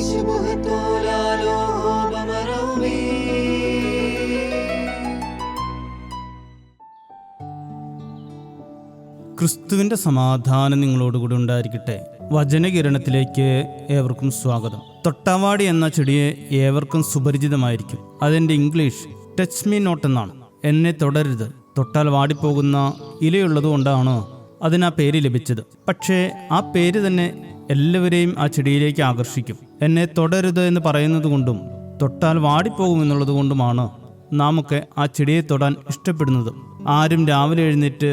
ക്രിസ്തുവിൻ്റെ സമാധാനം നിങ്ങളോടുകൂടി ഉണ്ടായിരിക്കട്ടെ. വചനകിരണത്തിലേക്ക് ഏവർക്കും സ്വാഗതം. തൊട്ടാവാടി എന്ന ചെടിയെ ഏവർക്കും സുപരിചിതമായിരിക്കും. അതിൻ്റെ ഇംഗ്ലീഷ് ടച്ച് മീ നോട്ട് എന്നാണ്. എന്നെ തൊടരുത്. തൊട്ടാൽ വാടിപ്പോകുന്ന ഇലയുള്ളതുകൊണ്ടാണ് അതിന് ആ പേര് ലഭിച്ചത്. പക്ഷേ ആ പേര് തന്നെ എല്ലാവരെയും ആ ചെടിയിലേക്ക് ആകർഷിക്കും. എന്നെ തൊടരുത് എന്ന് പറയുന്നത് കൊണ്ടും തൊട്ടാൽ വാടിപ്പോകുമെന്നുള്ളത് കൊണ്ടുമാണ് നാമൊക്കെ ആ ചെടിയെ തൊടാൻ ഇഷ്ടപ്പെടുന്നത്. ആരും രാവിലെ എഴുന്നേറ്റ്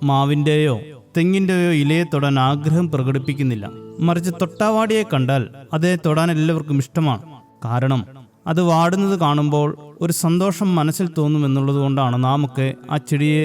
മാവിൻ്റെയോ തെങ്ങിൻ്റെയോ ഇലയെ തൊടാൻ ആഗ്രഹം പ്രകടിപ്പിക്കുന്നില്ല. മറിച്ച് തൊട്ടാവാടിയെ കണ്ടാൽ അതേ തൊടാൻ എല്ലാവർക്കും ഇഷ്ടമാണ്. കാരണം അത് വാടുന്നത് കാണുമ്പോൾ ഒരു സന്തോഷം മനസ്സിൽ തോന്നുമെന്നുള്ളത് കൊണ്ടാണ് നാമൊക്കെ ആ ചെടിയെ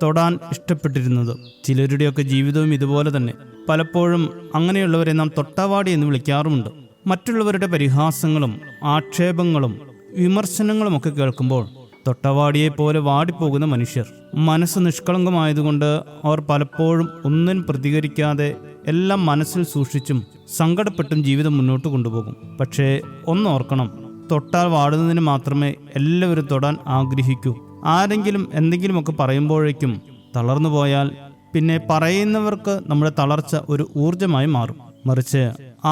തൊടാൻ ഇഷ്ടപ്പെട്ടിരുന്നത്. ചിലരുടെയൊക്കെ ജീവിതവും ഇതുപോലെ തന്നെ. പലപ്പോഴും അങ്ങനെയുള്ളവരെ നാം തൊട്ടാവാടി എന്ന് വിളിക്കാറുമുണ്ട്. മറ്റുള്ളവരുടെ പരിഹാസങ്ങളും ആക്ഷേപങ്ങളും വിമർശനങ്ങളുമൊക്കെ കേൾക്കുമ്പോൾ തൊട്ടവാടിയെ പോലെ വാടിപ്പോകുന്ന മനുഷ്യർ. മനസ്സ് നിഷ്കളങ്കമായതുകൊണ്ട് അവർ പലപ്പോഴും ഒന്നിനും പ്രതികരിക്കാതെ എല്ലാം മനസ്സിൽ സൂക്ഷിച്ചും സങ്കടപ്പെട്ടും ജീവിതം മുന്നോട്ട് കൊണ്ടുപോകും. പക്ഷേ ഒന്നോർക്കണം, തൊട്ടാൽ വാടുന്നതിന് മാത്രമേ എല്ലാവരും തൊടാൻ ആഗ്രഹിക്കൂ. ആരെങ്കിലും എന്തെങ്കിലുമൊക്കെ പറയുമ്പോഴേക്കും തളർന്നു പോയാൽ പിന്നെ പറയുന്നവർക്ക് നമ്മുടെ തളർച്ച ഒരു ഊർജമായി മാറും. മറിച്ച്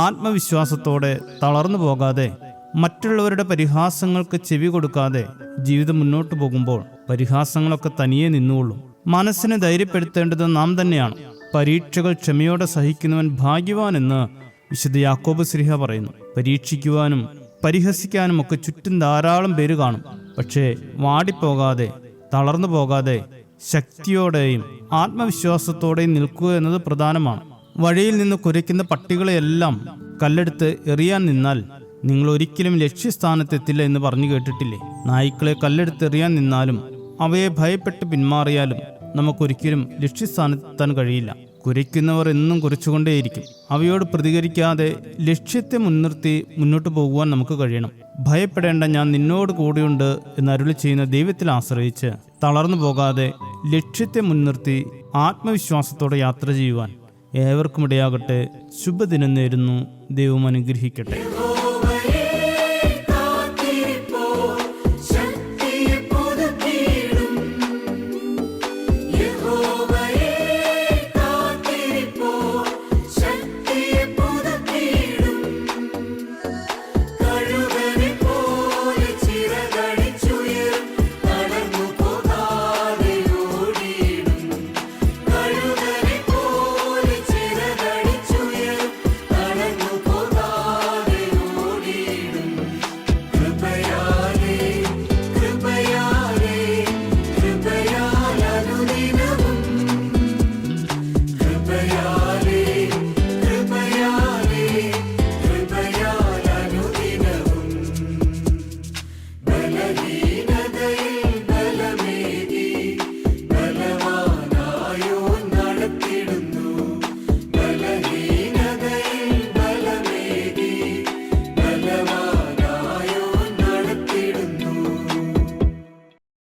ആത്മവിശ്വാസത്തോടെ തളർന്നു പോകാതെ മറ്റുള്ളവരുടെ പരിഹാസങ്ങൾക്ക് ചെവി കൊടുക്കാതെ ജീവിതം മുന്നോട്ട് പോകുമ്പോൾ പരിഹാസങ്ങളൊക്കെ തനിയെ നിന്നുകൊള്ളും. മനസ്സിനെ ധൈര്യപ്പെടുത്തേണ്ടത് നാം തന്നെയാണ്. പരീക്ഷകൾ ക്ഷമയോടെ സഹിക്കുന്നവൻ ഭാഗ്യവാൻ എന്ന് വിശുദ്ധ യാക്കോബ് ശ്ലീഹ പറയുന്നു. പരീക്ഷിക്കുവാനും പരിഹസിക്കാനും ഒക്കെ ചുറ്റും ധാരാളം പേര് കാണും. പക്ഷേ വാടിപ്പോകാതെ തളർന്നു പോകാതെ ശക്തിയോടെയും ആത്മവിശ്വാസത്തോടെയും നിൽക്കുക എന്നത് പ്രധാനമാണ്. വഴിയിൽ നിന്ന് കുരയ്ക്കുന്ന പട്ടികളെയെല്ലാം കല്ലെടുത്ത് എറിയാൻ നിന്നാൽ നിങ്ങൾ ഒരിക്കലും ലക്ഷ്യസ്ഥാനത്തെത്തില്ല എന്ന് പറഞ്ഞു കേട്ടിട്ടില്ലേ? നായ്ക്കളെ കല്ലെടുത്തെറിയാൻ നിന്നാലും അവയെ ഭയപ്പെട്ട് പിന്മാറിയാലും നമുക്കൊരിക്കലും ലക്ഷ്യസ്ഥാനത്തെത്താൻ കഴിയില്ല. കുരയ്ക്കുന്നവർ എന്നും കുരച്ചുകൊണ്ടേയിരിക്കും. അവയോട് പ്രതികരിക്കാതെ ലക്ഷ്യത്തെ മുൻനിർത്തി മുന്നോട്ട് പോകുവാൻ നമുക്ക് കഴിയണം. ഭയപ്പെടേണ്ട, ഞാൻ നിന്നോട് കൂടെയുണ്ട് എന്ന് അരുളി ചെയ്യുന്ന ദൈവത്തിൽ ആശ്രയിച്ച് തളർന്നു പോകാതെ ലക്ഷ്യത്തെ മുൻനിർത്തി ആത്മവിശ്വാസത്തോടെ യാത്ര ചെയ്യുവാൻ ഏവർക്കും ഇടയാകട്ടെ. ശുഭദിനം നേരുന്നു. ദൈവം അനുഗ്രഹിക്കട്ടെ.